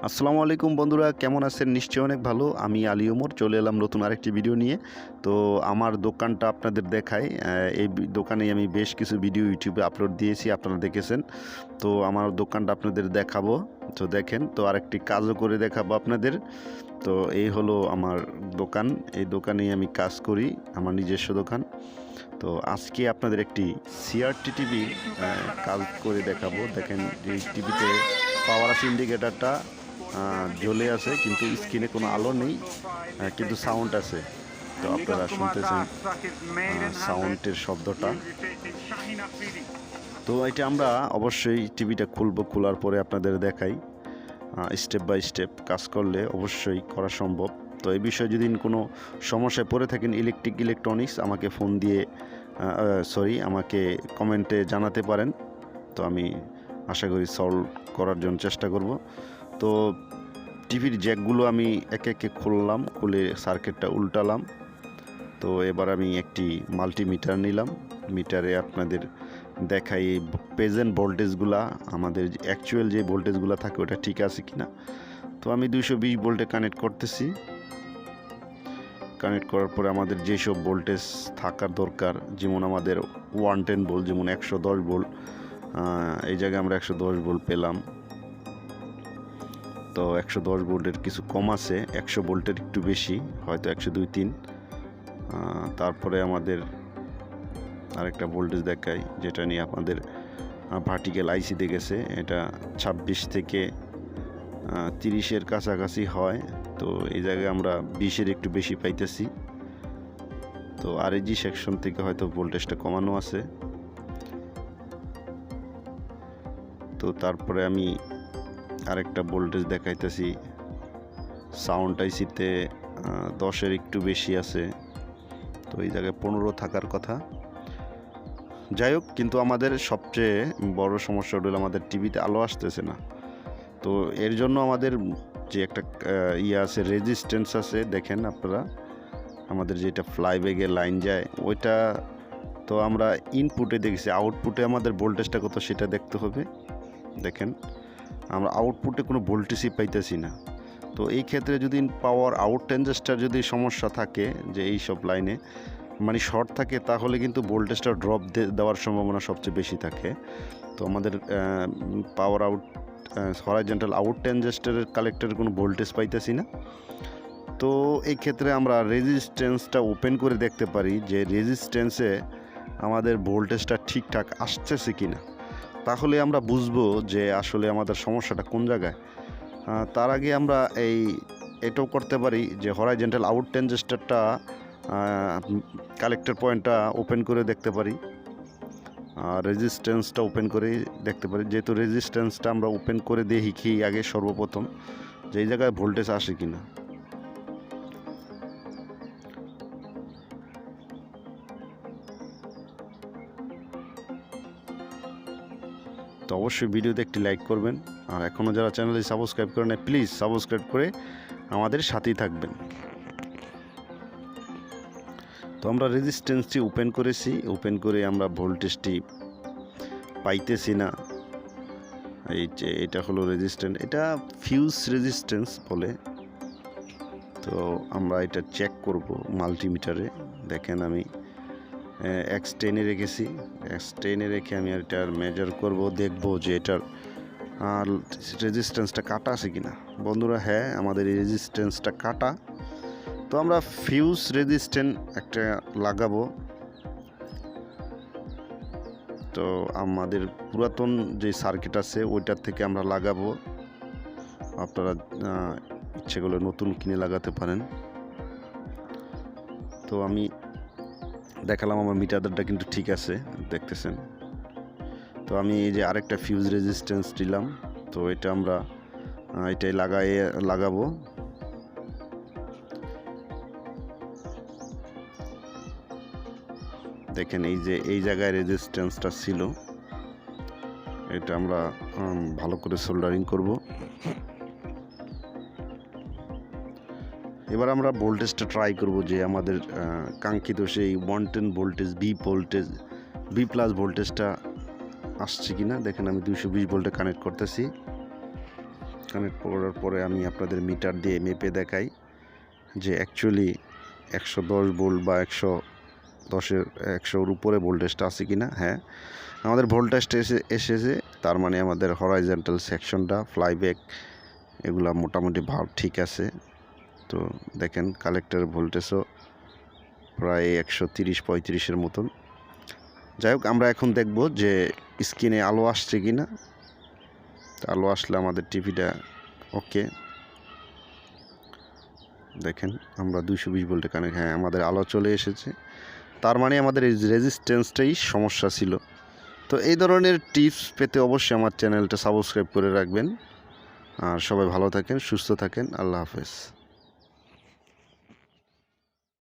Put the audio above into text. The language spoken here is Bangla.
আসসালামু আলাইকুম বন্ধুরা, কেমন আছেন? নিশ্চয়ই অনেক ভালো। আমি আলী ওমর চলে এলাম নতুন আরেকটি ভিডিও নিয়ে। তো আমার দোকানটা আপনাদের দেখাই। এই দোকানে আমি বেশ কিছু ভিডিও ইউটিউবে আপলোড দিয়েছি, আপনারা দেখেছেন। তো আমার দোকানটা আপনাদের দেখাবো। তো দেখেন, তো আরেকটি কাজও করে দেখাবো আপনাদের। তো এই হলো আমার দোকান। এই দোকানেই আমি কাজ করি, আমার নিজস্ব দোকান। তো আজকে আপনাদের একটি সিআরটি টিভি কাজ করে দেখাবো। দেখেন, এই টিভিতে পাওয়ার আপ ইন্ডিকেটারটা জ্বলে আছে, কিন্তু স্ক্রিনে কোনো আলো নেই, কিন্তু সাউন্ড আছে। তো আপনারা শুনতেছেন সাউন্ডের শব্দটা। তো এটা আমরা অবশ্যই টিভিটা খুলবো, খোলার পরে আপনাদের দেখাই। স্টেপ বাই স্টেপ কাজ করলে অবশ্যই করা সম্ভব। তো এই বিষয়ে যদি কোনো সমস্যায় পড়ে থাকেন ইলেকট্রনিক্স, আমাকে ফোন দিয়ে আমাকে কমেন্টে জানাতে পারেন। তো আমি আশা করি সলভ করার জন্য চেষ্টা করব। তো টিভির জ্যাকগুলো আমি একে একে খুললাম, খুলে সার্কিটটা উল্টালাম। তো এবার আমি একটি মাল্টিমিটার নিলাম। মিটারে আপনাদের দেখাই এই প্রেজেন্ট ভোল্টেজগুলা, আমাদের অ্যাকচুয়াল যে ভোল্টেজগুলো থাকে ওটা ঠিক আছে কিনা। তো আমি 220 ভোল্টে কানেক্ট করতেছি। কানেক্ট করার পরে আমাদের যেসব ভোল্টেজ থাকার দরকার, যেমন আমাদের 110 ভোল্ট, যেমন 110 ভোল্ট, এই জায়গায় আমরা 110 ভোল্ট পেলাম। তো 110 ভোল্টের কিছু কম আছে, 100 ভোল্টের একটু বেশি, হয়তো 102-3। তারপরে আমাদের আরেকটা ভোল্টেজ দেখাই, যেটা নিয়ে আপনাদের ভার্টিক্যাল আইসিতে গেছে। এটা 26 থেকে 30-এর কাছাকাছি হয়। তো এই জায়গায় আমরা 20-এর একটু বেশি পাইতেছি। তো আরএজি সেকশন থেকে হয়তো ভোল্টেজটা কমানো আছে। তো তারপরে আমি আরেকটা ভোল্টেজ দেখাইতেছি, সাউন্ড আইসিতে 10-এর একটু বেশি আছে। তো এই জায়গায় 15 থাকার কথা। যাই হোক, কিন্তু আমাদের সবচেয়ে বড় সমস্যা হলো আমাদের টিভিতে আলো আসতেছে না। তো এর জন্য আমাদের যে একটা আছে, রেজিস্ট্যান্স আছে, দেখেন আপনারা, আমাদের যেটা ফ্লাইব্যাগের লাইন যায় ওইটা। তো আমরা ইনপুটে দেখেছি, আউটপুটে আমাদের ভোল্টেজটা কত সেটা দেখতে হবে। দেখেন, আমরা আউটপুটে কোনো ভোল্টেজই পাইতেছি না। তো এই ক্ষেত্রে যদি পাওয়ার আউট ট্রানজিস্টর যদি সমস্যা থাকে, যে এই সব লাইনে মানে শর্ট থাকে, তাহলে কিন্তু ভোল্টেজটা ড্রপ দেওয়ার সম্ভাবনা সবচেয়ে বেশি থাকে। তো আমাদের পাওয়ার আউট হরাইজন্টাল আউট ট্রানজিস্টরের কালেক্টরের কোনো ভোল্টেজ পাইতেছি না। তো এই ক্ষেত্রে আমরা রেজিস্ট্যান্সটা ওপেন করে দেখতে পারি যে রেজিস্ট্যান্সে আমাদের ভোল্টেজটা ঠিকঠাক আসতেছে কি না। তাহলে আমরা বুঝবো যে আসলে আমাদের সমস্যাটা কোন জায়গায়। তার আগে আমরা এটাও করতে পারি যে হরাইজন্টাল আউট ট্রানজিস্টরটা কালেক্টর পয়েন্টটা ওপেন করে দেখতে পারি, রেজিস্ট্যান্সটা ওপেন করে দেখতে পারি। যেহেতু রেজিস্ট্যান্সটা আমরা ওপেন করে দেখি আগে সর্বপ্রথম, যে এই জায়গায় ভোল্টেজ আসে কি না। তো অবশ্যই ভিডিওতে একটি লাইক করবেন, আর এখনও যারা চ্যানেলটি সাবস্ক্রাইব করে নেয়, প্লিজ সাবস্ক্রাইব করে আমাদের সাথেই থাকবেন। তো আমরা রেজিস্ট্যান্সটি ওপেন করেছি, ওপেন করে আমরা ভোল্টেজটি পাইতেছি না। এই যে এটা হলো রেজিস্ট্যান্স, এটা ফিউজ রেজিস্ট্যান্স বলে। তো আমরা এটা চেক করব মাল্টিমিটারে। দেখেন, আমি X10 রেখেছি, X10 রেখে আমি এটার মেজার করব, দেখব যে এটার রেজিস্ট্যান্সটা কাটা আছে কিনা। বন্ধুরা, হ্যাঁ, আমাদের এই রেজিস্ট্যান্সটা কাটা। তো আমরা ফিউজ রেজিস্ট্যান্স একটা লাগাবো। তো আমাদের পুরাতন যে সার্কিট আছে ওইটার থেকে আমরা লাগাবো। আপনারা ইচ্ছে করলে নতুন কিনে লাগাতে পারেন। তো আমি দেখালাম আমার মিটারটা কিন্তু ঠিক আছে, দেখতেছেন। তো আমি এই যে আরেকটা ফিউজ রেজিস্ট্যান্স দিলাম। তো এটা আমরা এটাই লাগাবো। দেখেন, এই যে এই জায়গায় রেজিস্ট্যান্সটা ছিল, এটা আমরা ভালো করে সোল্ডারিং করব। এবার আমরা ভোল্টেজটা ট্রাই করব, যে আমাদের কাঙ্ক্ষিত সেই 110 ভোল্টেজ বি প্লাস ভোল্টেজটা আসছে কিনা। দেখেন, আমি 220 ভোল্টে কানেক্ট করতেছি। কানেক্ট করার পরে আমি আপনাদের মিটার দিয়ে মেপে দেখাই যে অ্যাকচুয়ালি 110 ভোল্ট বা 100-এর উপরে ভোল্টেজটা আছে কি না। হ্যাঁ, আমাদের ভোল্টেজটা এসেছে, তার মানে আমাদের হরাইজন্টাল সেকশনটা, ফ্লাইব্যাক এগুলা মোটামুটি ভাব ঠিক আছে। তো দেখেন কালেক্টরের ভোল্টেজও প্রায় 130-35-এর মতন। যাই হোক, আমরা এখন দেখব যে স্ক্রিনে আলো আসছে কি না। আলো আসলে আমাদের টিভিটা ওকে। দেখেন আমরা 220 ভোল্টে কানেক্ট, হ্যাঁ আমাদের আলো চলে এসেছে, তার মানে আমাদের এই রেজিস্ট্যান্সটাই সমস্যা ছিল। তো এই ধরনের টিপস পেতে অবশ্যই আমার চ্যানেলটা সাবস্ক্রাইব করে রাখবেন। আর সবাই ভালো থাকেন, সুস্থ থাকেন, আল্লাহ হাফেজ।